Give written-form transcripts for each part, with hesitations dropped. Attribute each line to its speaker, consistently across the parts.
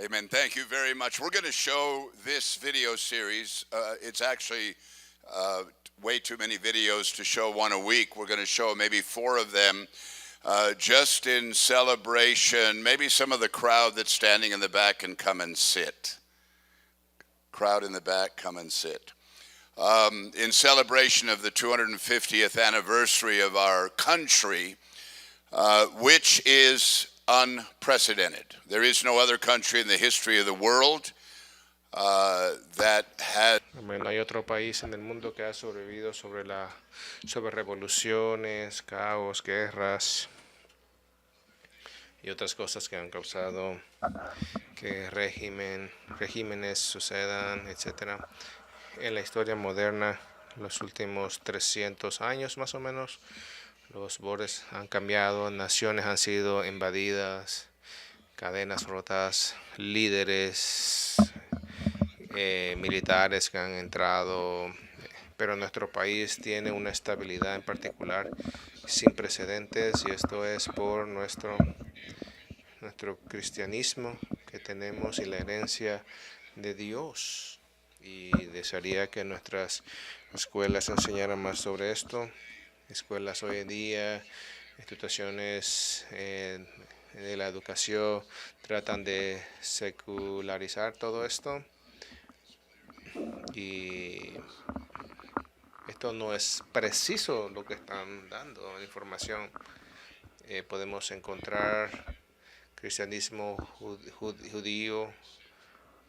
Speaker 1: Amen. Thank you very much. We're going to show this video series. It's actually way too many videos to show one a week. We're going to show maybe 4 of them just in celebration. Maybe some of the crowd that's standing in the back can come and sit. Crowd in the back, come and sit. In celebration of the 250th anniversary of our country, which is unprecedented. There is no other country in the history of the world that has.
Speaker 2: No hay otro país en el mundo que ha sobrevivido sobre revoluciones, caos, guerras y otras cosas que han causado que regímenes sucedan, etcétera. En la historia moderna, los últimos 300 años más o menos, los bordes han cambiado, naciones han sido invadidas, cadenas rotas, líderes militares que han entrado, pero nuestro país tiene una estabilidad en particular sin precedentes, y esto es por nuestro cristianismo que tenemos y la herencia de Dios. Y desearía que nuestras escuelas enseñaran más sobre esto. Escuelas hoy en día, instituciones de la educación tratan de secularizar todo esto, y esto no es preciso lo que están dando información. Podemos encontrar cristianismo judío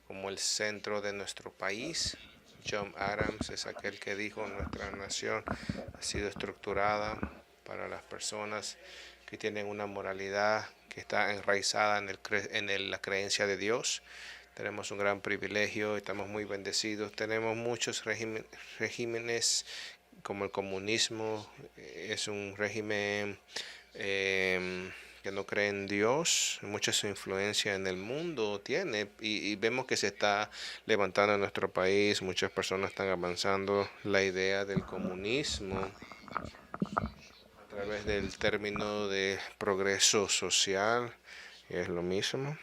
Speaker 2: como el centro de nuestro país. John Adams es aquel que dijo: nuestra nación ha sido estructurada para las personas que tienen una moralidad que está enraizada en la creencia de Dios. Tenemos un gran privilegio, estamos muy bendecidos. Tenemos muchos regímenes, como el comunismo, es un régimen que no cree en Dios. Mucha su influencia en el mundo tiene, y vemos que se está levantando en nuestro país. Muchas personas están avanzando la idea del comunismo a través del término de progreso social. Es lo mismo.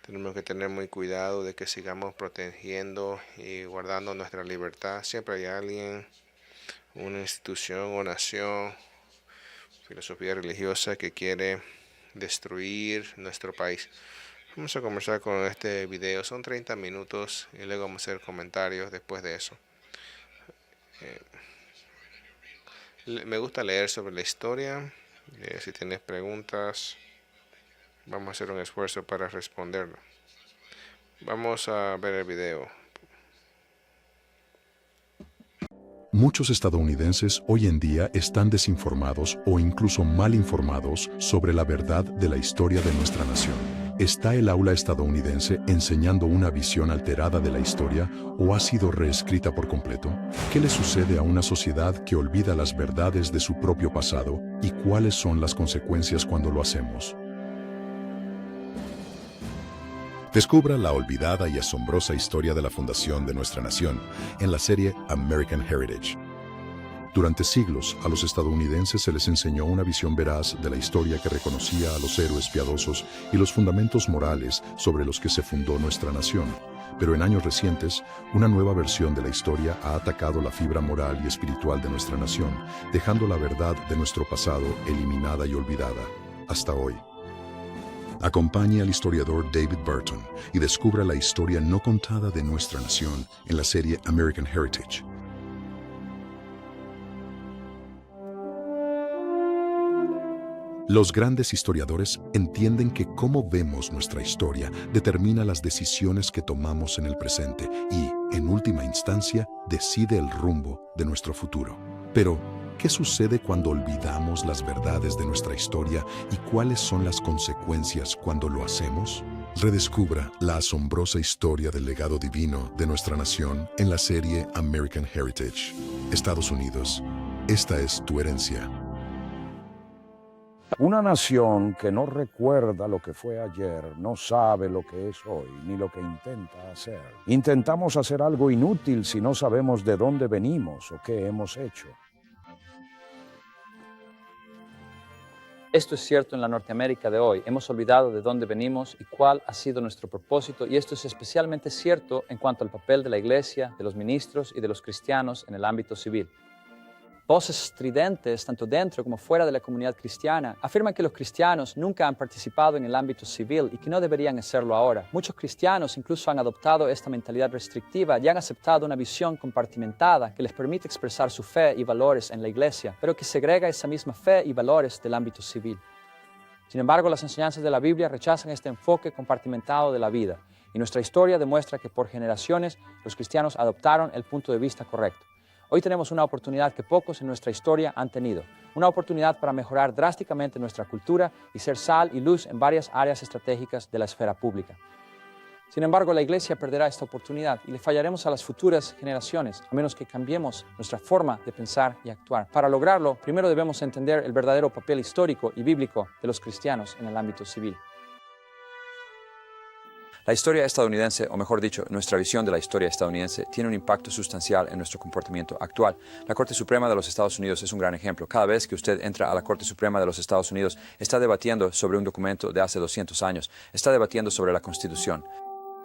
Speaker 2: Tenemos que tener muy cuidado de que sigamos protegiendo y guardando nuestra libertad. Siempre hay alguien, una institución o nación, filosofía religiosa que quiere destruir nuestro país. Vamos a comenzar con este video. Son 30 minutos y luego vamos a hacer comentarios después de eso. Me gusta leer sobre la historia. Si tienes preguntas, vamos a hacer un esfuerzo para responderlo. Vamos a ver el video.
Speaker 3: Muchos estadounidenses hoy en día están desinformados o incluso mal informados sobre la verdad de la historia de nuestra nación. ¿Está el aula estadounidense enseñando una visión alterada de la historia o ha sido reescrita por completo? ¿Qué le sucede a una sociedad que olvida las verdades de su propio pasado y cuáles son las consecuencias cuando lo hacemos? Descubra la olvidada y asombrosa historia de la fundación de nuestra nación en la serie American Heritage. Durante siglos, a los estadounidenses se les enseñó una visión veraz de la historia que reconocía a los héroes piadosos y los fundamentos morales sobre los que se fundó nuestra nación. Pero en años recientes, una nueva versión de la historia ha atacado la fibra moral y espiritual de nuestra nación, dejando la verdad de nuestro pasado eliminada y olvidada, hasta hoy. Acompañe al historiador David Burton y descubra la historia no contada de nuestra nación en la serie American Heritage. Los grandes historiadores entienden que cómo vemos nuestra historia determina las decisiones que tomamos en el presente y, en última instancia, decide el rumbo de nuestro futuro. Pero, ¿qué sucede cuando olvidamos las verdades de nuestra historia y cuáles son las consecuencias cuando lo hacemos? Redescubra la asombrosa historia del legado divino de nuestra nación en la serie American Heritage. Estados Unidos, esta es tu herencia.
Speaker 4: Una nación que no recuerda lo que fue ayer, no sabe lo que es hoy, ni lo que intenta hacer. Intentamos hacer algo inútil si no sabemos de dónde venimos o qué hemos hecho.
Speaker 5: Esto es cierto en la Norteamérica de hoy. Hemos olvidado de dónde venimos y cuál ha sido nuestro propósito, y esto es especialmente cierto en cuanto al papel de la Iglesia, de los ministros y de los cristianos en el ámbito civil. Voces estridentes, tanto dentro como fuera de la comunidad cristiana, afirman que los cristianos nunca han participado en el ámbito civil y que no deberían hacerlo ahora. Muchos cristianos incluso han adoptado esta mentalidad restrictiva y han aceptado una visión compartimentada que les permite expresar su fe y valores en la Iglesia, pero que segrega esa misma fe y valores del ámbito civil. Sin embargo, las enseñanzas de la Biblia rechazan este enfoque compartimentado de la vida, y nuestra historia demuestra que por generaciones los cristianos adoptaron el punto de vista correcto. Hoy tenemos una oportunidad que pocos en nuestra historia han tenido, una oportunidad para mejorar drásticamente nuestra cultura y ser sal y luz en varias áreas estratégicas de la esfera pública. Sin embargo, la Iglesia perderá esta oportunidad y le fallaremos a las futuras generaciones, a menos que cambiemos nuestra forma de pensar y actuar. Para lograrlo, primero debemos entender el verdadero papel histórico y bíblico de los cristianos en el ámbito civil. La historia estadounidense, o mejor dicho, nuestra visión de la historia estadounidense, tiene un impacto sustancial en nuestro comportamiento actual. La Corte Suprema de los Estados Unidos es un gran ejemplo. Cada vez que usted entra a la Corte Suprema de los Estados Unidos, está debatiendo sobre un documento de hace 200 años, está debatiendo sobre la Constitución.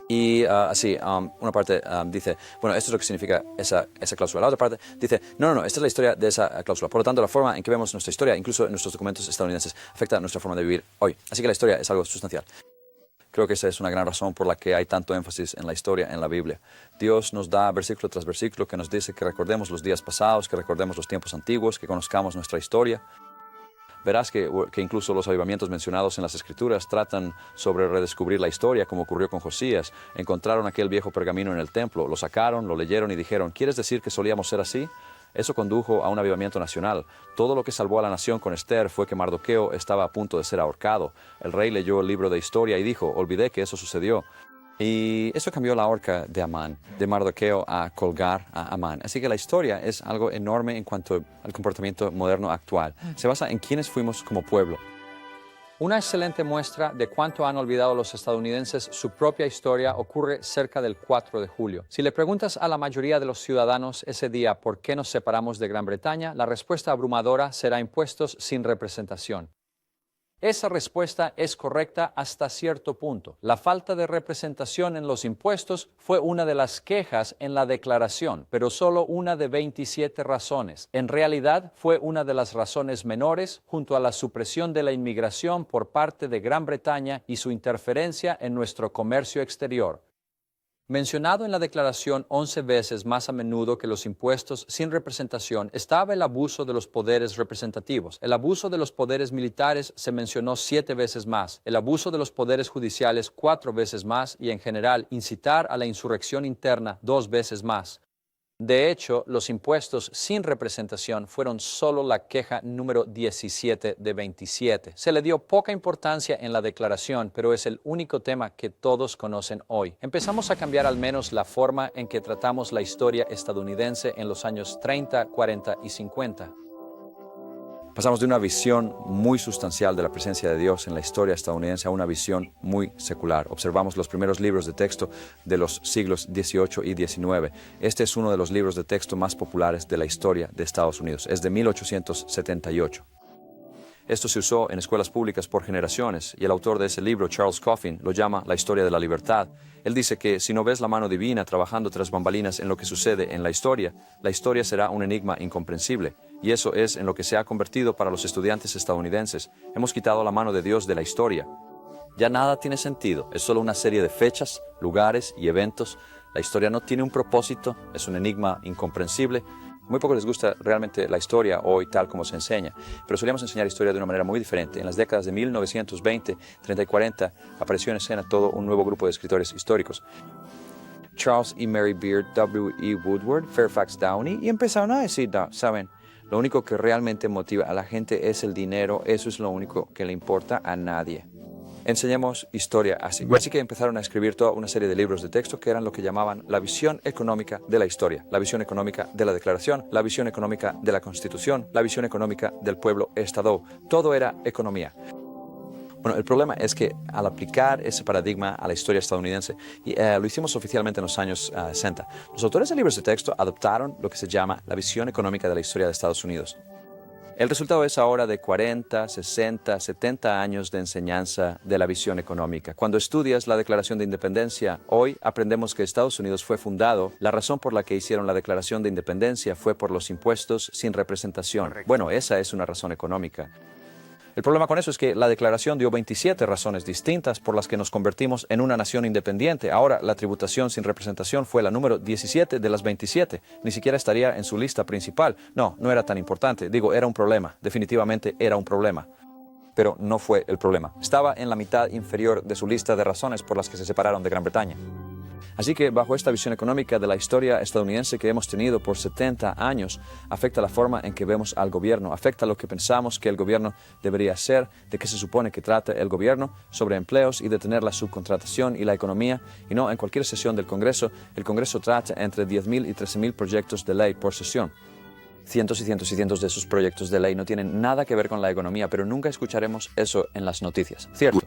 Speaker 5: Y una parte dice, bueno, esto es lo que significa esa cláusula. La otra parte dice, no, esta es la historia de esa cláusula. Por lo tanto, la forma en que vemos nuestra historia, incluso en nuestros documentos estadounidenses, afecta a nuestra forma de vivir hoy. Así que la historia es algo sustancial. Creo que esa es una gran razón por la que hay tanto énfasis en la historia en la Biblia. Dios nos da versículo tras versículo que nos dice que recordemos los días pasados, que recordemos los tiempos antiguos, que conozcamos nuestra historia. Verás que incluso los avivamientos mencionados en las Escrituras tratan sobre redescubrir la historia, como ocurrió con Josías. Encontraron aquel viejo pergamino en el templo, lo sacaron, lo leyeron y dijeron, ¿quieres decir que solíamos ser así? Eso condujo a un avivamiento nacional. Todo lo que salvó a la nación con Esther fue que Mardoqueo estaba a punto de ser ahorcado. El rey leyó el libro de historia y dijo, olvidé que eso sucedió. Y eso cambió la horca de Amán, de Mardoqueo a colgar a Amán. Así que la historia es algo enorme en cuanto al comportamiento moderno actual. Se basa en quiénes fuimos como pueblo. Una excelente muestra de cuánto han olvidado los estadounidenses su propia historia ocurre cerca del 4 de julio. Si le preguntas a la mayoría de los ciudadanos ese día por qué nos separamos de Gran Bretaña, la respuesta abrumadora será impuestos sin representación. Esa respuesta es correcta hasta cierto punto. La falta de representación en los impuestos fue una de las quejas en la declaración, pero solo una de 27 razones. En realidad, fue una de las razones menores junto a la supresión de la inmigración por parte de Gran Bretaña y su interferencia en nuestro comercio exterior. Mencionado en la declaración 11 veces más a menudo que los impuestos sin representación estaba el abuso de los poderes representativos. El abuso de los poderes militares se mencionó 7 veces más, el abuso de los poderes judiciales 4 veces más y en general incitar a la insurrección interna 2 veces más. De hecho, los impuestos sin representación fueron solo la queja número 17 de 27. Se le dio poca importancia en la declaración, pero es el único tema que todos conocen hoy. Empezamos a cambiar al menos la forma en que tratamos la historia estadounidense en los años 30, 40 y 50. Pasamos de una visión muy sustancial de la presencia de Dios en la historia estadounidense a una visión muy secular. Observamos los primeros libros de texto de los siglos XVIII y XIX. Este es uno de los libros de texto más populares de la historia de Estados Unidos. Es de 1878. Esto se usó en escuelas públicas por generaciones y el autor de ese libro, Charles Coffin, lo llama la historia de la libertad. Él dice que si no ves la mano divina trabajando tras bambalinas en lo que sucede en la historia será un enigma incomprensible. Y eso es en lo que se ha convertido para los estudiantes estadounidenses. Hemos quitado la mano de Dios de la historia. Ya nada tiene sentido, es solo una serie de fechas, lugares y eventos. La historia no tiene un propósito, es un enigma incomprensible. Muy poco les gusta realmente la historia hoy tal como se enseña, pero solíamos enseñar historia de una manera muy diferente. En las décadas de 1920, 30 y 40 apareció en escena todo un nuevo grupo de escritores históricos. Charles y Mary Beard, W. E. Woodward, Fairfax Downey, y empezaron a decir, ¿saben? Lo único que realmente motiva a la gente es el dinero, eso es lo único que le importa a nadie. Enseñemos historia así. Así que empezaron a escribir toda una serie de libros de texto que eran lo que llamaban la visión económica de la historia, la visión económica de la Declaración, la visión económica de la Constitución, la visión económica del pueblo-estado. Todo era economía. Bueno, el problema es que al aplicar ese paradigma a la historia estadounidense, lo hicimos oficialmente en los años 60, los autores de libros de texto adoptaron lo que se llama la visión económica de la historia de Estados Unidos. El resultado es ahora de 40, 60, 70 años de enseñanza de la visión económica. Cuando estudias la Declaración de Independencia, hoy aprendemos que Estados Unidos fue fundado. La razón por la que hicieron la Declaración de Independencia fue por los impuestos sin representación. Bueno, esa es una razón económica. El problema con eso es que la declaración dio 27 razones distintas por las que nos convertimos en una nación independiente. Ahora, la tributación sin representación fue la número 17 de las 27. Ni siquiera estaría en su lista principal. No era tan importante. Digo, era un problema. Definitivamente era un problema. Pero no fue el problema. Estaba en la mitad inferior de su lista de razones por las que se separaron de Gran Bretaña. Así que bajo esta visión económica de la historia estadounidense que hemos tenido por 70 años, afecta la forma en que vemos al gobierno, afecta lo que pensamos que el gobierno debería hacer, de qué se supone que trata el gobierno, sobre empleos y detener la subcontratación y la economía. Y no, en cualquier sesión del Congreso, el Congreso trata entre 10,000 y 13,000 proyectos de ley por sesión. Cientos y cientos y cientos de esos proyectos de ley no tienen nada que ver con la economía, pero nunca escucharemos eso en las noticias, ¿cierto?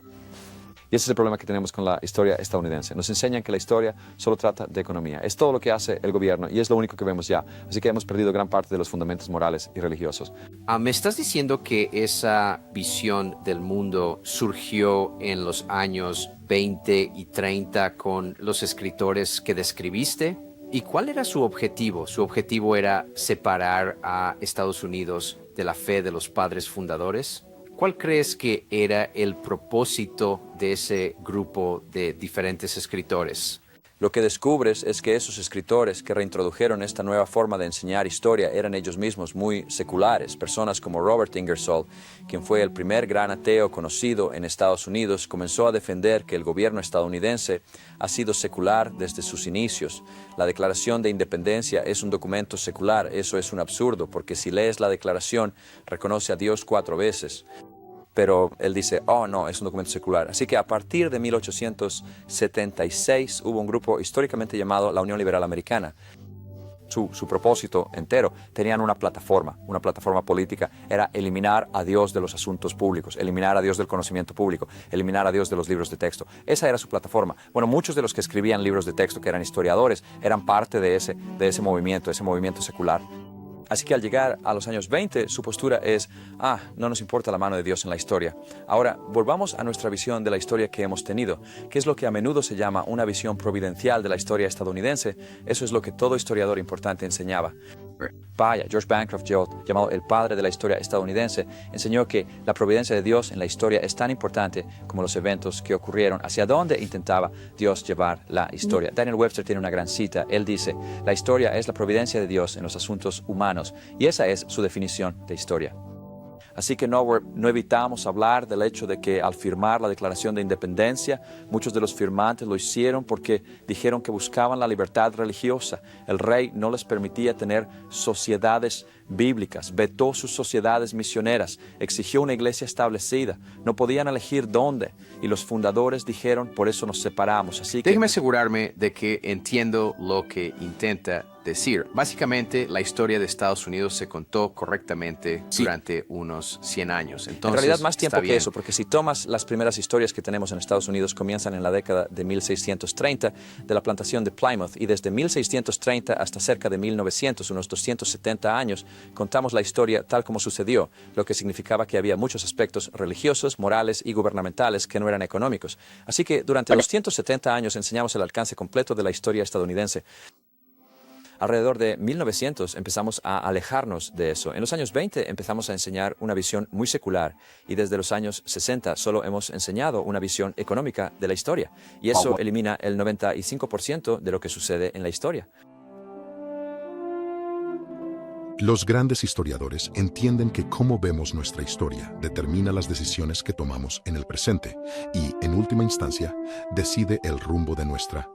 Speaker 5: Y ese es el problema que tenemos con la historia estadounidense. Nos enseñan que la historia solo trata de economía. Es todo lo que hace el gobierno y es lo único que vemos ya. Así que hemos perdido gran parte de los fundamentos morales y religiosos.
Speaker 6: ¿Me estás diciendo que esa visión del mundo surgió en los años 20 y 30 con los escritores que describiste? ¿Y cuál era su objetivo? ¿Su objetivo era separar a Estados Unidos de la fe de los padres fundadores? ¿Cuál crees que era el propósito de ese grupo de diferentes escritores?
Speaker 5: Lo que descubres es que esos escritores que reintrodujeron esta nueva forma de enseñar historia eran ellos mismos muy seculares. Personas como Robert Ingersoll, quien fue el primer gran ateo conocido en Estados Unidos, comenzó a defender que el gobierno estadounidense ha sido secular desde sus inicios. La Declaración de Independencia es un documento secular. Eso es un absurdo, porque si lees la declaración, reconoce a Dios 4 veces. Pero él dice, no, es un documento secular. Así que a partir de 1876 hubo un grupo históricamente llamado la Unión Liberal Americana. Su propósito entero, tenían una plataforma política, era eliminar a Dios de los asuntos públicos, eliminar a Dios del conocimiento público, eliminar a Dios de los libros de texto. Esa era su plataforma. Bueno, muchos de los que escribían libros de texto, que eran historiadores, eran parte de ese movimiento secular. Así que al llegar a los años 20, su postura es, no nos importa la mano de Dios en la historia. Ahora, volvamos a nuestra visión de la historia que hemos tenido, que es lo que a menudo se llama una visión providencial de la historia estadounidense. Eso es lo que todo historiador importante enseñaba. Vaya, George Bancroft, llamado el padre de la historia estadounidense, enseñó que la providencia de Dios en la historia es tan importante como los eventos que ocurrieron, hacia dónde intentaba Dios llevar la historia. Daniel Webster tiene una gran cita. Él dice, la historia es la providencia de Dios en los asuntos humanos, y esa es su definición de historia. Así que no evitamos hablar del hecho de que al firmar la Declaración de Independencia, muchos de los firmantes lo hicieron porque dijeron que buscaban la libertad religiosa. El rey no les permitía tener sociedades bíblicas, vetó sus sociedades misioneras, exigió una iglesia establecida, no podían elegir dónde, y los fundadores dijeron, por eso nos separamos. Así que
Speaker 6: déjeme asegurarme de que entiendo lo que intenta decir. Básicamente, la historia de Estados Unidos se contó correctamente durante unos 100 años. Entonces,
Speaker 5: en realidad más tiempo
Speaker 6: está
Speaker 5: que
Speaker 6: bien.
Speaker 5: eso, porque si tomas las primeras historias que tenemos en Estados Unidos, comienzan en la década de 1630 de la plantación de Plymouth, y desde 1630 hasta cerca de 1900, unos 270 años, contamos la historia tal como sucedió, lo que significaba que había muchos aspectos religiosos, morales y gubernamentales que no eran económicos. Así que durante los 170 años enseñamos el alcance completo de la historia estadounidense. Alrededor de 1900 empezamos a alejarnos de eso. En los años 20 empezamos a enseñar una visión muy secular, y desde los años 60 solo hemos enseñado una visión económica de la historia, y eso elimina el 95% de lo que sucede en la historia.
Speaker 3: Los grandes historiadores entienden que cómo vemos nuestra historia determina las decisiones que tomamos en el presente y, en última instancia, decide el rumbo de nuestra.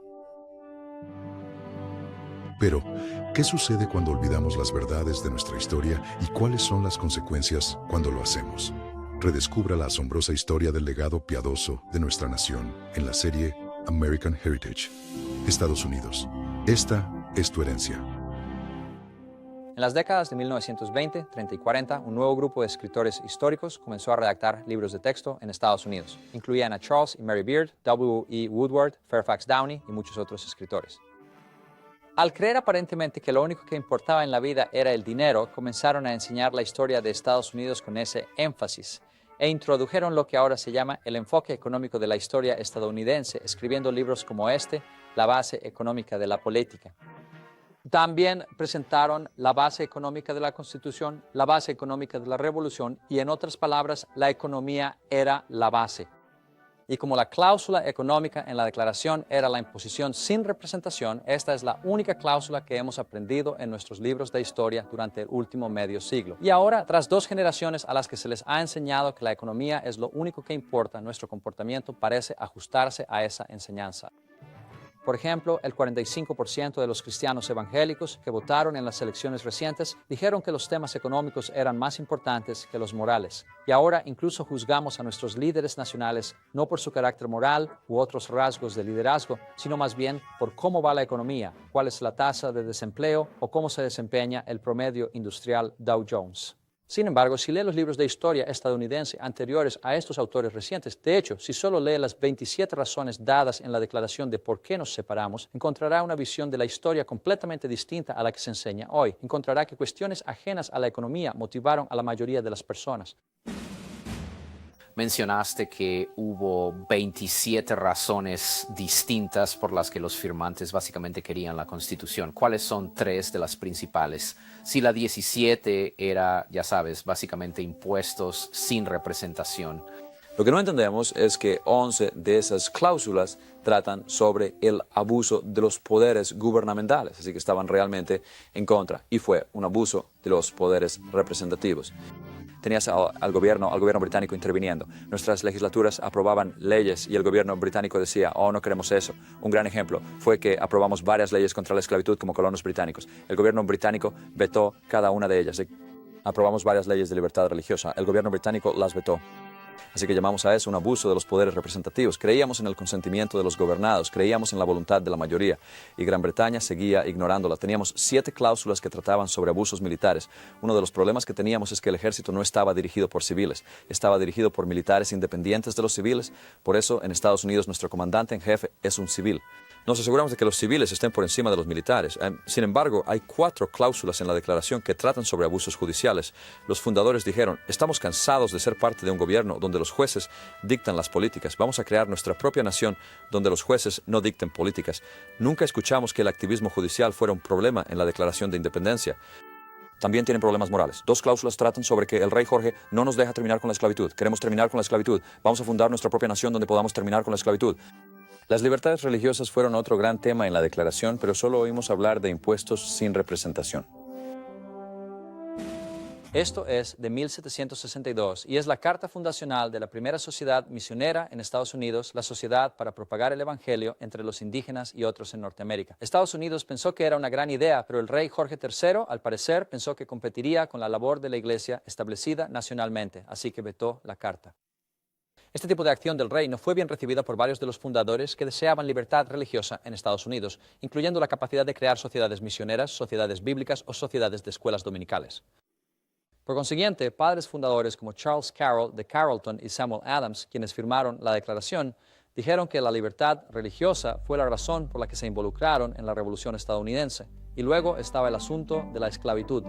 Speaker 3: Pero, ¿qué sucede cuando olvidamos las verdades de nuestra historia y cuáles son las consecuencias cuando lo hacemos? Redescubra la asombrosa historia del legado piadoso de nuestra nación en la serie American Heritage. Estados Unidos. Esta es tu herencia.
Speaker 5: En las décadas de 1920, 30 y 40, un nuevo grupo de escritores históricos comenzó a redactar libros de texto en Estados Unidos. Incluían a Charles y Mary Beard, W.E. Woodward, Fairfax Downey y muchos otros escritores. Al creer aparentemente que lo único que importaba en la vida era el dinero, comenzaron a enseñar la historia de Estados Unidos con ese énfasis e introdujeron lo que ahora se llama el enfoque económico de la historia estadounidense, escribiendo libros como este, La base económica de la política. También presentaron la base económica de la Constitución, la base económica de la Revolución y, en otras palabras, la economía era la base. Y como la cláusula económica en la declaración era la imposición sin representación, esta es la única cláusula que hemos aprendido en nuestros libros de historia durante el último medio siglo. Y ahora, tras 2 generaciones a las que se les ha enseñado que la economía es lo único que importa, nuestro comportamiento parece ajustarse a esa enseñanza. Por ejemplo, el 45% de los cristianos evangélicos que votaron en las elecciones recientes dijeron que los temas económicos eran más importantes que los morales. Y ahora incluso juzgamos a nuestros líderes nacionales no por su carácter moral u otros rasgos de liderazgo, sino más bien por cómo va la economía, cuál es la tasa de desempleo o cómo se desempeña el promedio industrial Dow Jones. Sin embargo, si lee los libros de historia estadounidense anteriores a estos autores recientes, de hecho, si solo lee las 27 razones dadas en la declaración de por qué nos separamos, encontrará una visión de la historia completamente distinta a la que se enseña hoy. Encontrará que cuestiones ajenas a la economía motivaron a la mayoría de las personas.
Speaker 6: Mencionaste que hubo 27 razones distintas por las que los firmantes básicamente querían la Constitución. ¿Cuáles son 3 de las principales? Si la 17 era, ya sabes, básicamente impuestos sin representación.
Speaker 5: Lo que no entendemos es que 11 de esas cláusulas tratan sobre el abuso de los poderes gubernamentales, así que estaban realmente en contra, y fue un abuso de los poderes representativos. Tenías al gobierno británico interviniendo. Nuestras legislaturas aprobaban leyes y el gobierno británico decía, oh, no queremos eso. Un gran ejemplo fue que aprobamos varias leyes contra la esclavitud como colonos británicos. El gobierno británico vetó cada una de ellas. Aprobamos varias leyes de libertad religiosa. El gobierno británico las vetó. Así que llamamos a eso un abuso de los poderes representativos. Creíamos en el consentimiento de los gobernados, creíamos en la voluntad de la mayoría, y Gran Bretaña seguía ignorándola. Teníamos 7 cláusulas que trataban sobre abusos militares. Uno de los problemas que teníamos es que el ejército no estaba dirigido por civiles, estaba dirigido por militares independientes de los civiles. Por eso, en Estados Unidos, nuestro comandante en jefe es un civil. Nos aseguramos de que los civiles estén por encima de los militares. Sin embargo, hay 4 cláusulas en la declaración que tratan sobre abusos judiciales. Los fundadores dijeron, estamos cansados de ser parte de un gobierno donde los jueces dictan las políticas. Vamos a crear nuestra propia nación donde los jueces no dicten políticas. Nunca escuchamos que el activismo judicial fuera un problema en la Declaración de Independencia. También tienen problemas morales. 2 cláusulas tratan sobre que el rey Jorge no nos deja terminar con la esclavitud. Queremos terminar con la esclavitud. Vamos a fundar nuestra propia nación donde podamos terminar con la esclavitud. Las libertades religiosas fueron otro gran tema en la declaración, pero solo oímos hablar de impuestos sin representación. Esto es de 1762 y es la carta fundacional de la primera sociedad misionera en Estados Unidos, la Sociedad para Propagar el Evangelio entre los indígenas y otros en Norteamérica. Estados Unidos pensó que era una gran idea, pero el rey Jorge III, al parecer, pensó que competiría con la labor de la Iglesia establecida nacionalmente, así que vetó la carta. Este tipo de acción del rey no fue bien recibida por varios de los fundadores que deseaban libertad religiosa en Estados Unidos, incluyendo la capacidad de crear sociedades misioneras, sociedades bíblicas o sociedades de escuelas dominicales. Por consiguiente, padres fundadores como Charles Carroll de Carrollton y Samuel Adams, quienes firmaron la declaración, dijeron que la libertad religiosa fue la razón por la que se involucraron en la Revolución estadounidense. Y luego estaba el asunto de la esclavitud.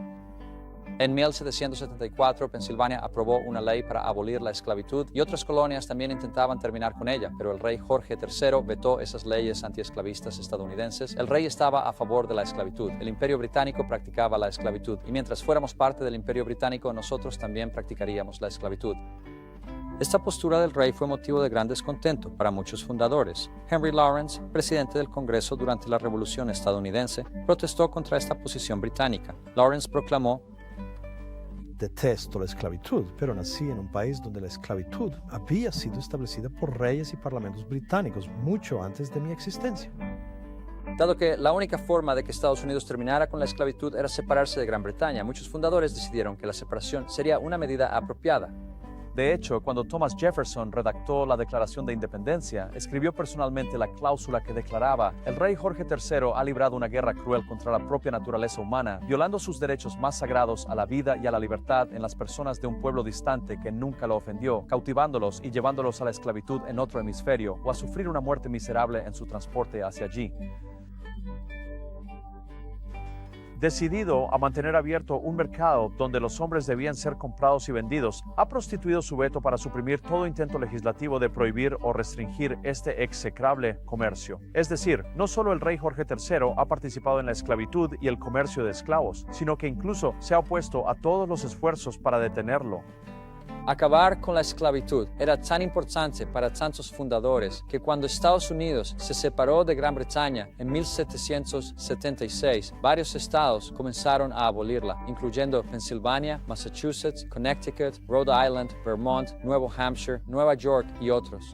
Speaker 5: En 1774, Pensilvania aprobó una ley para abolir la esclavitud y otras colonias también intentaban terminar con ella, pero el rey Jorge III vetó esas leyes antiesclavistas estadounidenses. El rey estaba a favor de la esclavitud. El Imperio Británico practicaba la esclavitud y mientras fuéramos parte del Imperio Británico, nosotros también practicaríamos la esclavitud. Esta postura del rey fue motivo de gran descontento para muchos fundadores. Henry Lawrence, presidente del Congreso durante la Revolución estadounidense, protestó contra esta posición británica. Lawrence proclamó:
Speaker 7: detesto la esclavitud, pero nací en un país donde la esclavitud había sido establecida por reyes y parlamentos británicos mucho antes de mi existencia.
Speaker 5: Dado que la única forma de que Estados Unidos terminara con la esclavitud era separarse de Gran Bretaña, muchos fundadores decidieron que la separación sería una medida apropiada. De hecho, cuando Thomas Jefferson redactó la Declaración de Independencia, escribió personalmente la cláusula que declaraba: el rey Jorge III ha librado una guerra cruel contra la propia naturaleza humana, violando sus derechos más sagrados a la vida y a la libertad en las personas de un pueblo distante que nunca lo ofendió, cautivándolos y llevándolos a la esclavitud en otro hemisferio o a sufrir una muerte miserable en su transporte hacia allí.
Speaker 8: decidido a mantener abierto un mercado donde los hombres debían ser comprados y vendidos, ha prostituido su veto para suprimir todo intento legislativo de prohibir o restringir este execrable comercio. Es decir, no solo el rey Jorge III ha participado en la esclavitud y el comercio de esclavos, sino que incluso se ha opuesto a todos los esfuerzos para detenerlo.
Speaker 5: Acabar con la esclavitud era tan importante para tantos fundadores que cuando Estados Unidos se separó de Gran Bretaña en 1776, varios estados comenzaron a abolirla, incluyendo Pensilvania, Massachusetts, Connecticut, Rhode Island, Vermont, Nuevo Hampshire, Nueva York y otros.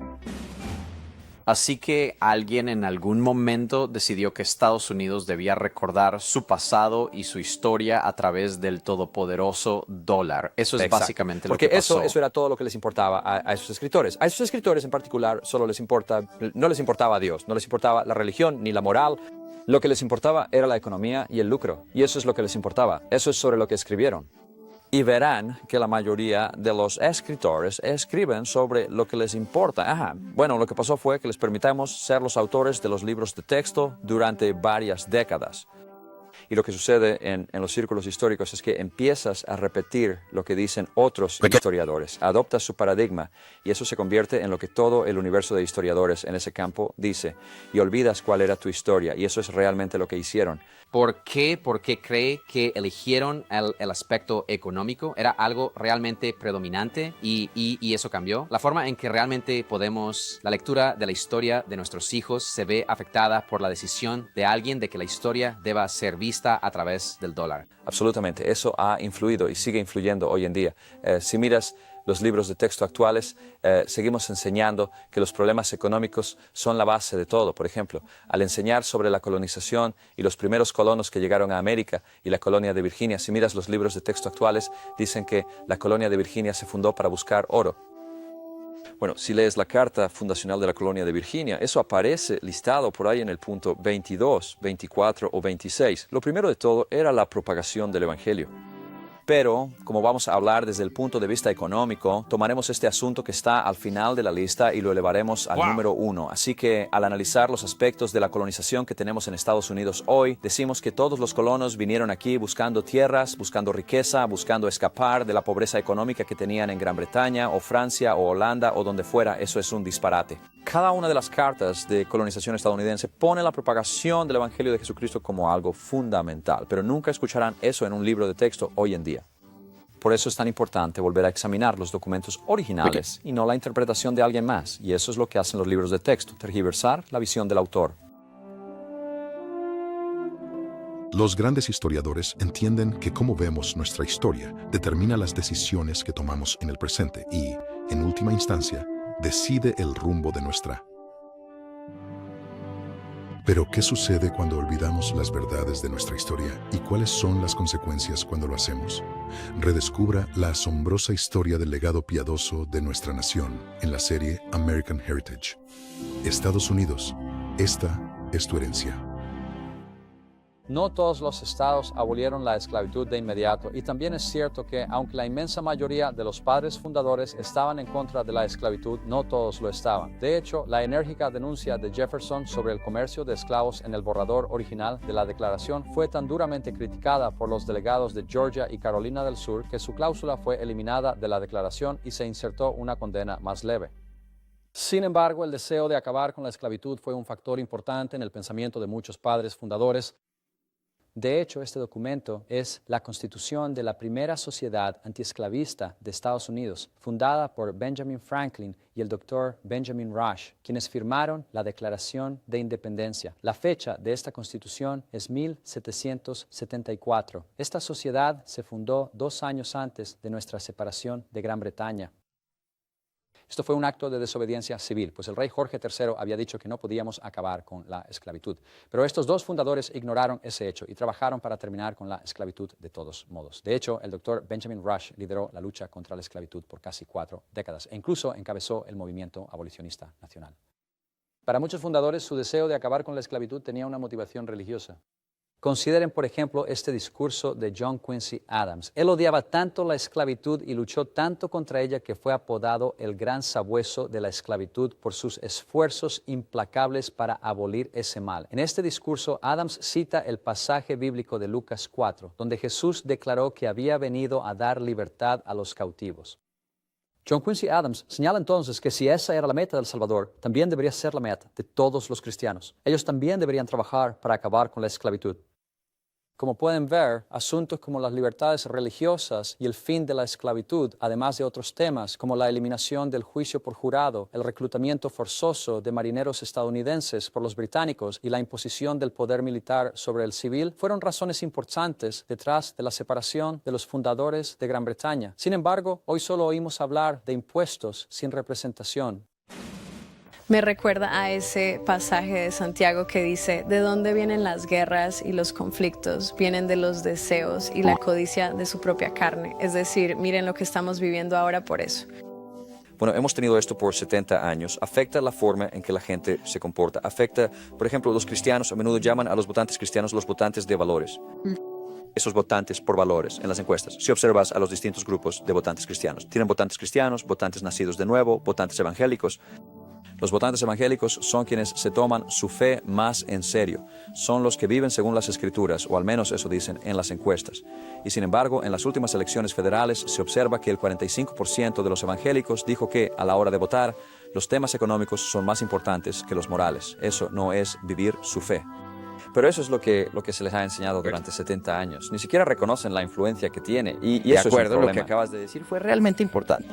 Speaker 6: Así que alguien en algún momento decidió que Estados Unidos debía recordar su pasado y su historia a través del todopoderoso dólar. Eso es
Speaker 5: Exacto.
Speaker 6: Básicamente
Speaker 5: porque
Speaker 6: lo que pasó.
Speaker 5: eso era todo lo que les importaba a esos escritores. A esos escritores en particular no les importaba Dios, no les importaba la religión ni la moral. Lo que les importaba era la economía y el lucro. Y eso es lo que les importaba. Eso es sobre lo que escribieron. Y verán que la mayoría de los escritores escriben sobre lo que les importa. Bueno, lo que pasó fue que les permitimos ser los autores de los libros de texto durante varias décadas. Y lo que sucede en los círculos históricos es que empiezas a repetir lo que dicen otros historiadores, adoptas su paradigma y eso se convierte en lo que todo el universo de historiadores en ese campo dice y olvidas cuál era tu historia y eso es realmente lo que hicieron.
Speaker 6: ¿Por qué? ¿Por qué cree que eligieron el aspecto económico? ¿Era algo realmente predominante y eso cambió? La forma en que realmente la lectura de la historia de nuestros hijos se ve afectada por la decisión de alguien de que la historia deba ser vista a través del dólar.
Speaker 5: Absolutamente, eso ha influido y sigue influyendo hoy en día. Si miras los libros de texto actuales, seguimos enseñando que los problemas económicos son la base de todo. Por ejemplo, al enseñar sobre la colonización y los primeros colonos que llegaron a América y la colonia de Virginia, si miras los libros de texto actuales, dicen que la colonia de Virginia se fundó para buscar oro. Bueno, si lees la carta fundacional de la colonia de Virginia, eso aparece listado por ahí en el punto 22, 24 o 26. Lo primero de todo era la propagación del Evangelio. Pero, como vamos a hablar desde el punto de vista económico, tomaremos este asunto que está al final de la lista y lo elevaremos al número 1. Así que, al analizar los aspectos de la colonización que tenemos en Estados Unidos hoy, decimos que todos los colonos vinieron aquí buscando tierras, buscando riqueza, buscando escapar de la pobreza económica que tenían en Gran Bretaña, o Francia, o Holanda, o donde fuera. Eso es un disparate. Cada una de las cartas de colonización estadounidense pone la propagación del Evangelio de Jesucristo como algo fundamental, pero nunca escucharán eso en un libro de texto hoy en día. Por eso es tan importante volver a examinar los documentos originales y no la interpretación de alguien más. Y eso es lo que hacen los libros de texto, tergiversar la visión del autor.
Speaker 3: Los grandes historiadores entienden que cómo vemos nuestra historia determina las decisiones que tomamos en el presente y, en última instancia, decide el rumbo de nuestra. Pero, ¿qué sucede cuando olvidamos las verdades de nuestra historia y cuáles son las consecuencias cuando lo hacemos? Redescubra la asombrosa historia del legado piadoso de nuestra nación en la serie American Heritage. Estados Unidos, esta es tu herencia.
Speaker 5: No todos los estados abolieron la esclavitud de inmediato y también es cierto que, aunque la inmensa mayoría de los padres fundadores estaban en contra de la esclavitud, no todos lo estaban. De hecho, la enérgica denuncia de Jefferson sobre el comercio de esclavos en el borrador original de la Declaración fue tan duramente criticada por los delegados de Georgia y Carolina del Sur que su cláusula fue eliminada de la Declaración y se insertó una condena más leve. Sin embargo, el deseo de acabar con la esclavitud fue un factor importante en el pensamiento de muchos padres fundadores. De hecho, este documento es la constitución de la primera sociedad antiesclavista de Estados Unidos, fundada por Benjamin Franklin y el doctor Benjamin Rush, quienes firmaron la Declaración de Independencia. La fecha de esta constitución es 1774. Esta sociedad se fundó 2 años antes de nuestra separación de Gran Bretaña. Esto fue un acto de desobediencia civil, pues el rey Jorge III había dicho que no podíamos acabar con la esclavitud. Pero estos 2 fundadores ignoraron ese hecho y trabajaron para terminar con la esclavitud de todos modos. De hecho, el doctor Benjamin Rush lideró la lucha contra la esclavitud por casi 4 décadas e incluso encabezó el movimiento abolicionista nacional. Para muchos fundadores, su deseo de acabar con la esclavitud tenía una motivación religiosa. Consideren, por ejemplo, este discurso de John Quincy Adams. Él odiaba tanto la esclavitud y luchó tanto contra ella que fue apodado el gran sabueso de la esclavitud por sus esfuerzos implacables para abolir ese mal. En este discurso, Adams cita el pasaje bíblico de Lucas 4, donde Jesús declaró que había venido a dar libertad a los cautivos. John Quincy Adams señala entonces que si esa era la meta del Salvador, también debería ser la meta de todos los cristianos. Ellos también deberían trabajar para acabar con la esclavitud. Como pueden ver, asuntos como las libertades religiosas y el fin de la esclavitud, además de otros temas como la eliminación del juicio por jurado, el reclutamiento forzoso de marineros estadounidenses por los británicos y la imposición del poder militar sobre el civil, fueron razones importantes detrás de la separación de los fundadores de Gran Bretaña. Sin embargo, hoy solo oímos hablar de impuestos sin representación.
Speaker 9: Me recuerda a ese pasaje de Santiago que dice, ¿de dónde vienen las guerras y los conflictos? Vienen de los deseos y la codicia de su propia carne. Es decir, miren lo que estamos viviendo ahora por eso.
Speaker 5: Bueno, hemos tenido esto por 70 años. Afecta la forma en que la gente se comporta. Afecta, por ejemplo, los cristianos a menudo llaman a los votantes cristianos los votantes de valores. Esos votantes por valores en las encuestas. Si observas a los distintos grupos de votantes cristianos, tienen votantes cristianos, votantes nacidos de nuevo, votantes evangélicos. Los votantes evangélicos son quienes se toman su fe más en serio. Son los que viven según las Escrituras, o al menos eso dicen en las encuestas. Y sin embargo, en las últimas elecciones federales se observa que el 45% de los evangélicos dijo que, a la hora de votar, los temas económicos son más importantes que los morales. Eso no es vivir su fe. Pero eso es lo que se les ha enseñado durante 70 años. Ni siquiera reconocen la influencia que tiene. Y eso es un problema.
Speaker 10: Lo que acabas de decir fue realmente importante.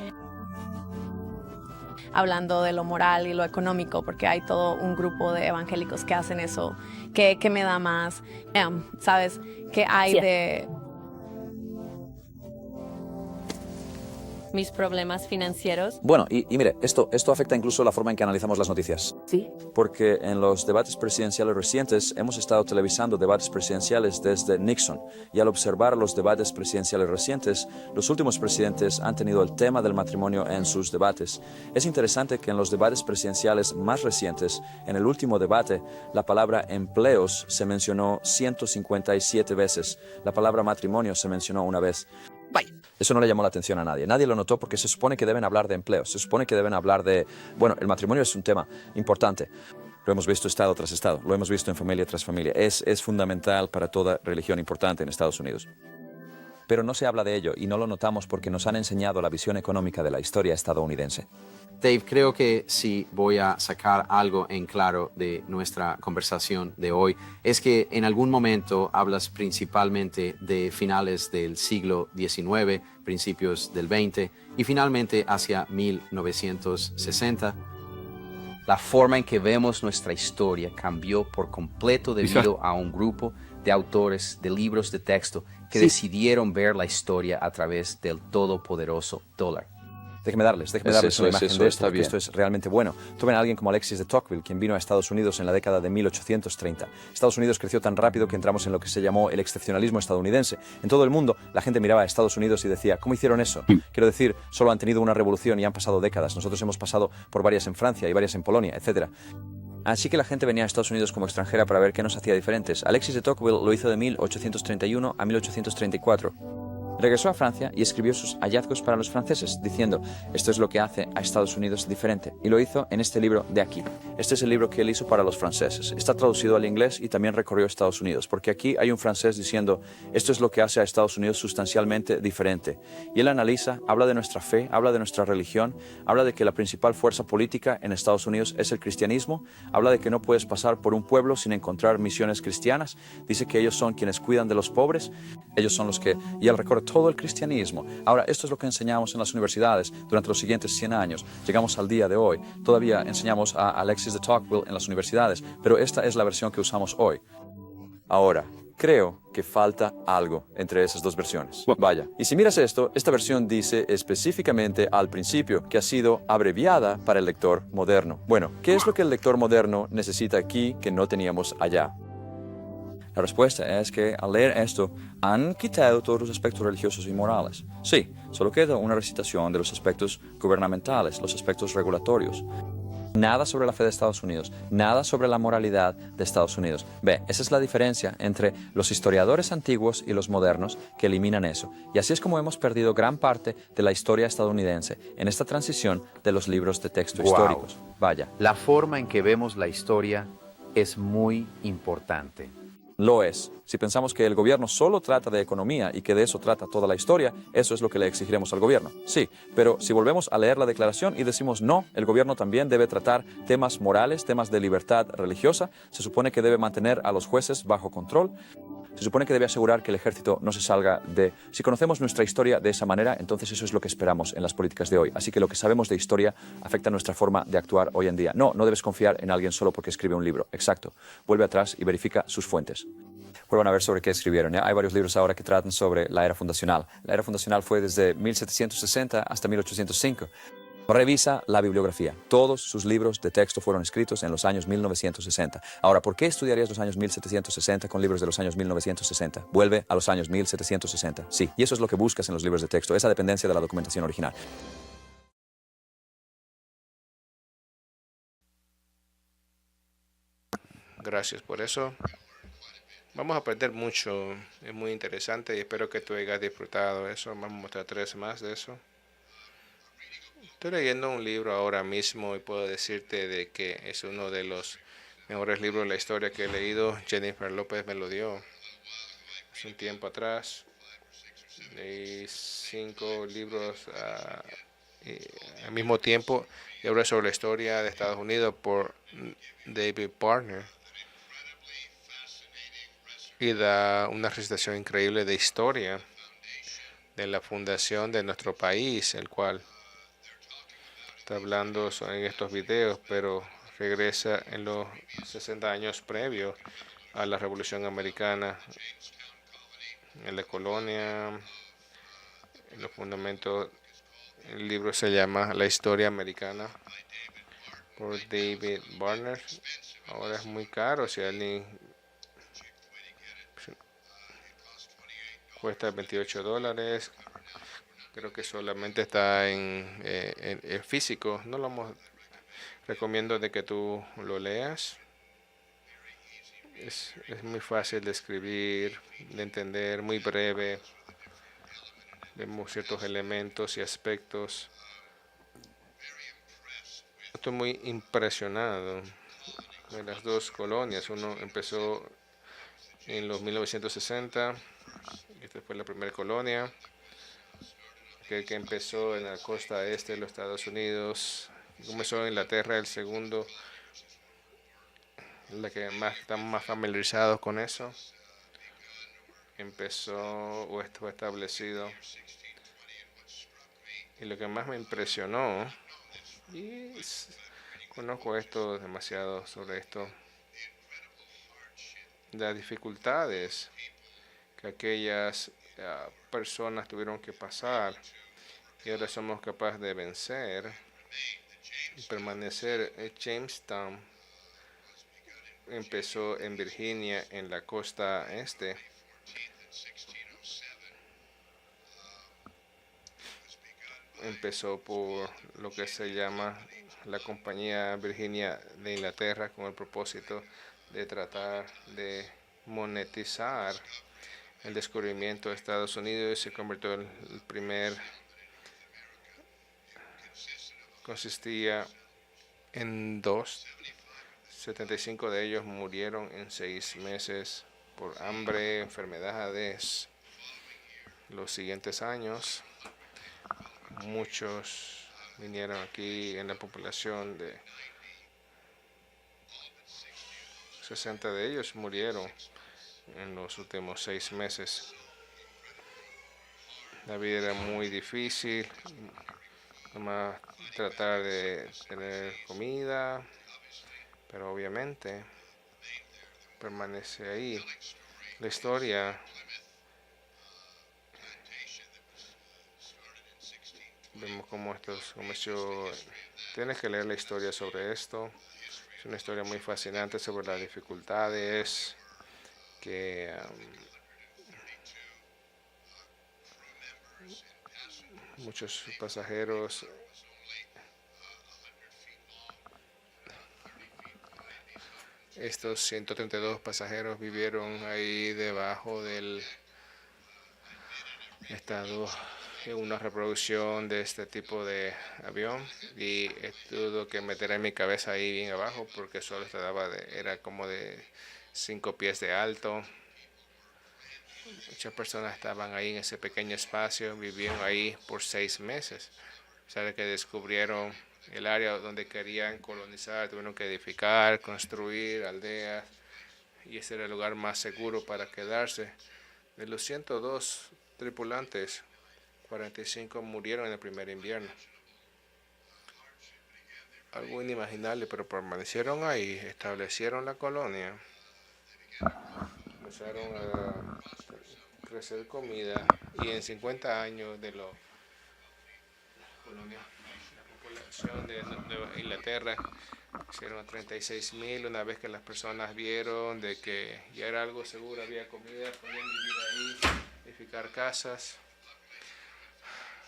Speaker 9: Hablando de lo moral y lo económico, porque hay todo un grupo de evangélicos que hacen eso, que me da más, ¿sabes? Que hay de...
Speaker 11: mis problemas financieros.
Speaker 5: Bueno, y mire, esto afecta incluso la forma en que analizamos las noticias.
Speaker 11: Sí.
Speaker 5: Porque en los debates presidenciales recientes hemos estado televisando debates presidenciales desde Nixon. Y al observar los debates presidenciales recientes, los últimos presidentes han tenido el tema del matrimonio en sus debates. Es interesante que en los debates presidenciales más recientes, en el último debate, la palabra empleos se mencionó 157 veces. La palabra matrimonio se mencionó una vez. Eso no le llamó la atención a nadie. Nadie lo notó porque se supone que deben hablar de empleos. Se supone que deben hablar de... Bueno, el matrimonio es un tema importante. Lo hemos visto estado tras estado. Lo hemos visto en familia tras familia. Es fundamental para toda religión importante en Estados Unidos. Pero no se habla de ello y no lo notamos porque nos han enseñado la visión económica de la historia estadounidense.
Speaker 6: Dave, creo que si voy a sacar algo en claro de nuestra conversación de hoy, es que en algún momento hablas principalmente de finales del siglo XIX, principios del XX y finalmente hacia 1960.
Speaker 10: La forma en que vemos nuestra historia cambió por completo debido a un grupo de autores de libros de texto que decidieron ver la historia a través del todopoderoso dólar.
Speaker 5: Déjeme darles una imagen de esto, porque esto es realmente bueno. Tomen a alguien como Alexis de Tocqueville, quien vino a Estados Unidos en la década de 1830. Estados Unidos creció tan rápido que entramos en lo que se llamó el excepcionalismo estadounidense. En todo el mundo, la gente miraba a Estados Unidos y decía, ¿cómo hicieron eso? Quiero decir, solo han tenido una revolución y han pasado décadas. Nosotros hemos pasado por varias en Francia y varias en Polonia, etc. Así que la gente venía a Estados Unidos como extranjera para ver qué nos hacía diferentes. Alexis de Tocqueville lo hizo de 1831 a 1834. Regresó a Francia y escribió sus hallazgos para los franceses, diciendo, esto es lo que hace a Estados Unidos diferente. Y lo hizo en este libro de aquí. Este es el libro que él hizo para los franceses. Está traducido al inglés y también recorrió Estados Unidos, porque aquí hay un francés diciendo, esto es lo que hace a Estados Unidos sustancialmente diferente. Y él analiza, habla de nuestra fe, habla de nuestra religión, habla de que la principal fuerza política en Estados Unidos es el cristianismo, habla de que no puedes pasar por un pueblo sin encontrar misiones cristianas, dice que ellos son quienes cuidan de los pobres, ellos son los que... Y él recorre todo el cristianismo. Ahora, esto es lo que enseñamos en las universidades durante los siguientes 100 años. Llegamos al día de hoy. Todavía enseñamos a Alexis de Tocqueville en las universidades, pero esta es la versión que usamos hoy. Ahora, creo que falta algo entre esas dos versiones. Vaya, y si miras esto, esta versión dice específicamente al principio que ha sido abreviada para el lector moderno. Bueno, ¿qué es lo que el lector moderno necesita aquí que no teníamos allá? La respuesta es que al leer esto han quitado todos los aspectos religiosos y morales. Sí, solo queda una recitación de los aspectos gubernamentales, los aspectos regulatorios. Nada sobre la fe de Estados Unidos, nada sobre la moralidad de Estados Unidos. Ve, esa es la diferencia entre los historiadores antiguos y los modernos que eliminan eso. Y así es como hemos perdido gran parte de la historia estadounidense en esta transición de los libros de texto históricos. Vaya.
Speaker 10: La forma en que vemos la historia es muy importante.
Speaker 5: Lo es. Si pensamos que el gobierno solo trata de economía y que de eso trata toda la historia, eso es lo que le exigiremos al gobierno. Sí, pero si volvemos a leer la declaración y decimos no, el gobierno también debe tratar temas morales, temas de libertad religiosa, se supone que debe mantener a los jueces bajo control, se supone que debe asegurar que el ejército no se salga de... Si conocemos nuestra historia de esa manera, entonces eso es lo que esperamos en las políticas de hoy. Así que lo que sabemos de historia afecta nuestra forma de actuar hoy en día. No, no debes confiar en alguien solo porque escribe un libro. Exacto. Vuelve atrás y verifica sus fuentes. Vuelvan a ver sobre qué escribieron. Hay varios libros ahora que tratan sobre la era fundacional. La era fundacional fue desde 1760 hasta 1805. Revisa la bibliografía. Todos sus libros de texto fueron escritos en los años 1960. Ahora, ¿por qué estudiarías los años 1760 con libros de los años 1960? Vuelve a los años 1760. Sí, y eso es lo que buscas en los libros de texto, esa dependencia de la documentación original.
Speaker 2: Gracias por eso. Vamos a aprender mucho. Es muy interesante y espero que tú hayas disfrutado eso. Vamos a mostrar 3 más de eso. Estoy leyendo un libro ahora mismo y puedo decirte de que es uno de los mejores libros de la historia que he leído. Jennifer López me lo dio hace un tiempo atrás. Leí 5 libros al mismo tiempo y habla sobre la historia de Estados Unidos por David Barner. Y da una recitación increíble de historia de la fundación de nuestro país, el cual está hablando en estos videos, pero regresa en los 60 años previos a la Revolución Americana, en la colonia, en los fundamentos. El libro se llama La Historia Americana por David Barner. Ahora es muy caro, si alguien cuesta $28. Creo que solamente está en físico. No lo recomiendo de que tú lo leas. Es muy fácil de escribir, de entender, muy breve. Vemos ciertos elementos y aspectos. Estoy muy impresionado de las 2 colonias. Uno empezó en los 1960. Esta fue la primera colonia que empezó en la costa este de los Estados Unidos. Comenzó en Inglaterra, el segundo, la que más estamos más familiarizados con eso. Empezó o fue establecido. Y lo que más me impresionó, y conozco esto demasiado sobre esto, las dificultades que aquellas personas tuvieron que pasar y ahora somos capaces de vencer y permanecer. Jamestown empezó en Virginia, en la costa este. Empezó por lo que se llama la Compañía Virginia de Inglaterra con el propósito de tratar de monetizar el descubrimiento de Estados Unidos y se convirtió en el primer. Consistía en 2. 75 de ellos murieron en 6 meses por hambre, enfermedades. Los siguientes años, muchos vinieron aquí en la población de 60 de ellos murieron en los últimos 6 meses. La vida era muy difícil, nomás tratar de tener comida, pero obviamente permanece ahí. La historia vemos cómo esto comenzó. Tienes que leer la historia sobre esto. Es una historia muy fascinante sobre las dificultades que muchos pasajeros Estos 132 pasajeros vivieron ahí debajo del estado en una reproducción de este tipo de avión, y tuve que meter en mi cabeza ahí bien abajo porque solo era como de 5 pies de alto. Muchas personas estaban ahí en ese pequeño espacio, vivieron ahí por 6 meses. O sea, que descubrieron el área donde querían colonizar, tuvieron que edificar, construir aldeas, y ese era el lugar más seguro para quedarse. De los 102 tripulantes, 45 murieron en el primer invierno. Algo inimaginable, pero permanecieron ahí, establecieron la colonia, empezaron a crecer comida, y en 50 años de la colonia, la población de Nueva Inglaterra hicieron a 36,000. Una vez que las personas vieron de que ya era algo seguro, había comida, podían vivir ahí, edificar casas.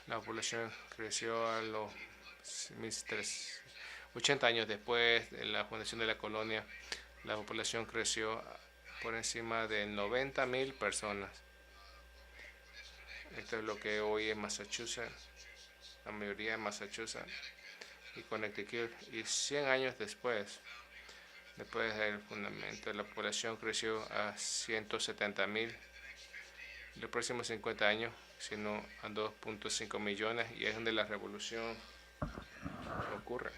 Speaker 2: La población creció a los 80 años después de la fundación de la colonia. La población creció por encima de 90,000 personas. Esto es lo que hoy es Massachusetts, la mayoría de Massachusetts y Connecticut. Y 100 años después del fundamento, la población creció a 170,000. Los próximos 50 años, sino a 2.5 millones, y es donde la revolución ocurre.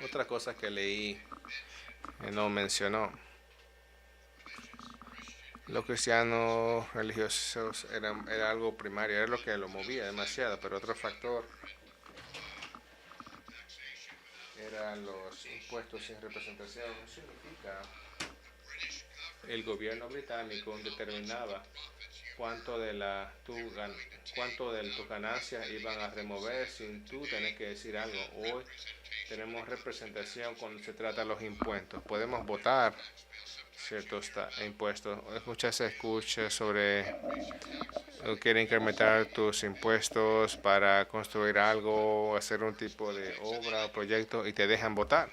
Speaker 2: Otra cosa que leí que no mencionó: los cristianos religiosos era algo primario, era lo que lo movía demasiado, pero otro factor eran los impuestos sin representación. Eso significa el gobierno británico determinaba cuánto de tus ganancias iban a remover sin tú tener que decir algo. Hoy tenemos representación cuando se trata de los impuestos. Podemos votar ciertos impuestos. Muchas se escucha sobre quieren incrementar tus impuestos para construir algo, hacer un tipo de obra o proyecto, y te dejan votar.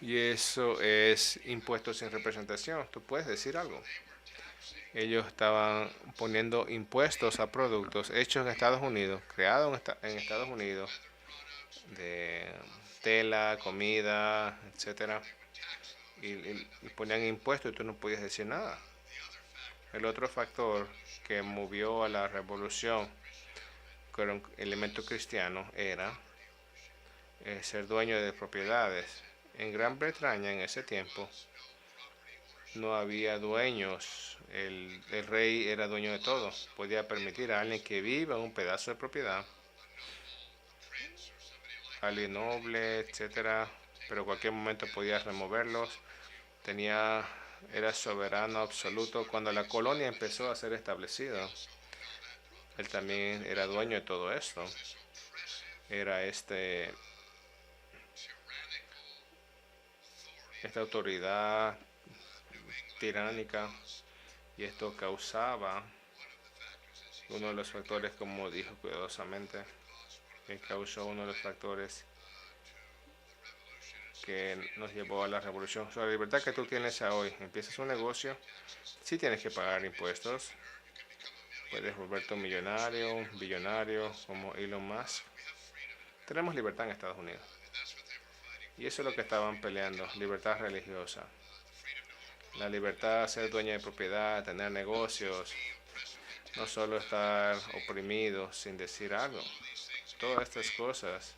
Speaker 2: Y eso es impuestos sin representación. Tú puedes decir algo. Ellos estaban poniendo impuestos a productos hechos en Estados Unidos, creados en Estados Unidos, de tela, comida, etcétera, y ponían impuestos y tú no podías decir nada. El otro factor que movió a la revolución, que era un elemento cristiano, era ser dueño de propiedades. En Gran Bretaña en ese tiempo no había dueños. El rey era dueño de todo. Podía permitir a alguien que viva en un pedazo de propiedad, alguien noble, etcétera, pero en cualquier momento podía removerlos. Era soberano absoluto. Cuando la colonia empezó a ser establecida, él también era dueño de todo esto. Era esta autoridad tiránica, y esto causaba uno de los factores, como dijo cuidadosamente, que causó uno de los factores que nos llevó a la revolución. La libertad que tú tienes hoy, empiezas un negocio, sí tienes que pagar impuestos, puedes volverte un millonario, un billonario como Elon Musk. Tenemos libertad en Estados Unidos, y eso es lo que estaban peleando: libertad religiosa, la libertad de ser dueño de propiedad, tener negocios, no solo estar oprimido sin decir algo. Todas estas cosas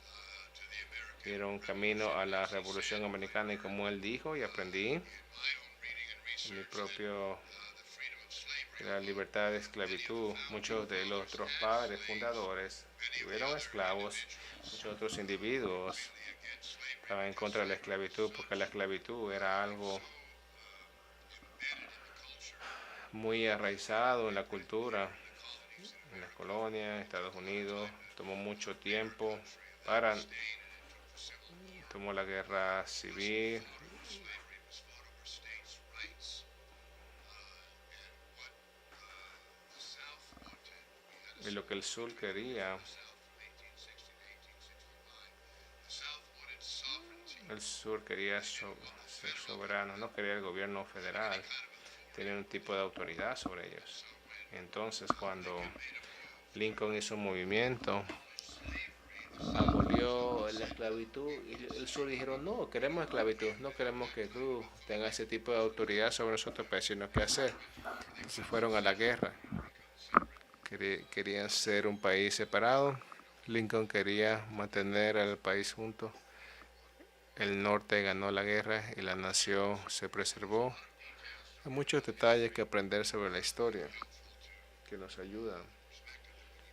Speaker 2: dieron un camino a la revolución americana, y como él dijo y aprendí en mi propio, la libertad de esclavitud. Muchos de los otros padres fundadores tuvieron esclavos, muchos otros individuos estaban en contra de la esclavitud, porque la esclavitud era algo muy arraigado en la cultura, en la colonia, en Estados Unidos. Tomó mucho tiempo tomó la guerra civil, y lo que el sur quería, el sur quería ser soberano, no quería el gobierno federal, tenía un tipo de autoridad sobre ellos. Entonces, cuando Lincoln hizo un movimiento, abolió la esclavitud, y el sur dijeron, no, queremos esclavitud, no queremos que tú tengas ese tipo de autoridad sobre nosotros, pero sino qué hacer. Entonces fueron a la guerra. Querían ser un país separado. Lincoln quería mantener al país junto. El norte ganó la guerra y la nación se preservó. Hay muchos detalles que aprender sobre la historia que nos ayudan,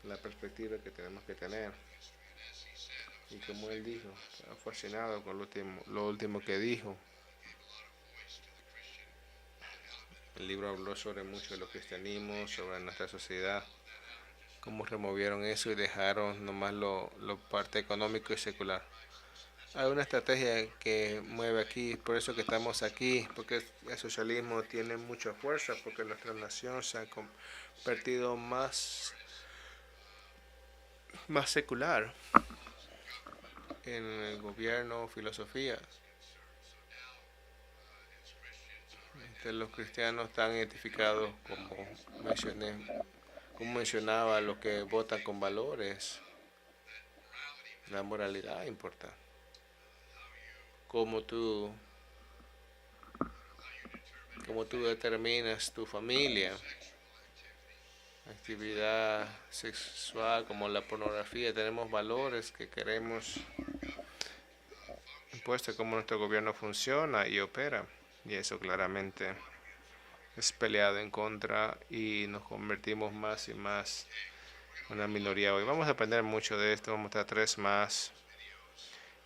Speaker 2: la perspectiva que tenemos que tener. Y como él dijo, estaba fascinado con lo último que dijo. El libro habló sobre mucho de lo cristianismo, sobre nuestra sociedad, cómo removieron eso y dejaron nomás lo parte económico y secular. Hay una estrategia que mueve aquí, por eso que estamos aquí, porque el socialismo tiene mucha fuerza, porque nuestra nación se ha convertido más secular en el gobierno, filosofía. Los cristianos están identificados como mencionaba, los que votan con valores. La moralidad importa. Cómo tú determinas tu familia, actividad sexual como la pornografía. Tenemos valores que queremos impuestos, cómo nuestro gobierno funciona y opera, y eso claramente es peleado en contra y nos convertimos más y más en una minoría hoy. Vamos a aprender mucho de esto, vamos a mostrar 3 más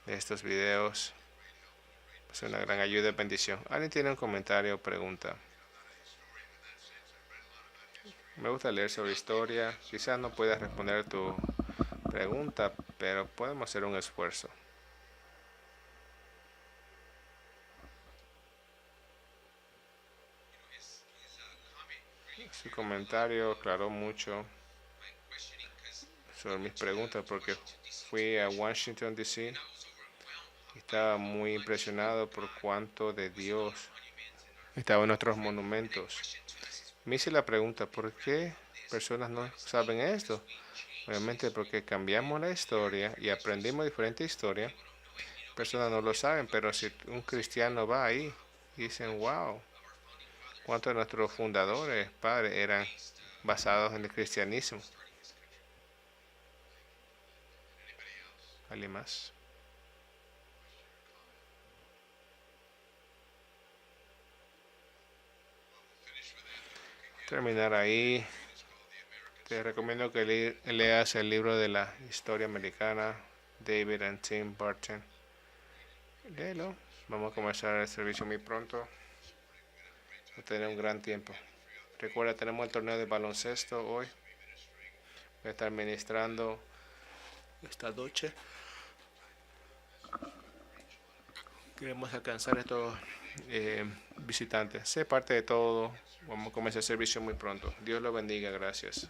Speaker 2: de estos videos. Es una gran ayuda y bendición. ¿Alguien tiene un comentario o pregunta? Me gusta leer sobre historia. Quizás no puedas responder tu pregunta, pero podemos hacer un esfuerzo. Su comentario aclaró mucho sobre mis preguntas, porque fui a Washington, D.C. y estaba muy impresionado por cuánto de Dios estaba en nuestros monumentos. Me hice la pregunta, ¿por qué personas no saben esto? Obviamente porque cambiamos la historia y aprendimos diferente historia. Personas no lo saben, pero si un cristiano va ahí y dicen, wow, cuántos de nuestros fundadores, padres, eran basados en el cristianismo. ¿Alguien más? Terminar ahí. Te recomiendo que leas el libro de la historia americana, David and Tim Burton. Léelo. Vamos a comenzar el servicio muy pronto. Va a tener un gran tiempo. Recuerda, tenemos el torneo de baloncesto hoy. Voy a estar ministrando esta noche. Queremos alcanzar a estos visitantes. Sé parte de todo. Vamos a comenzar el servicio muy pronto. Dios lo bendiga. Gracias.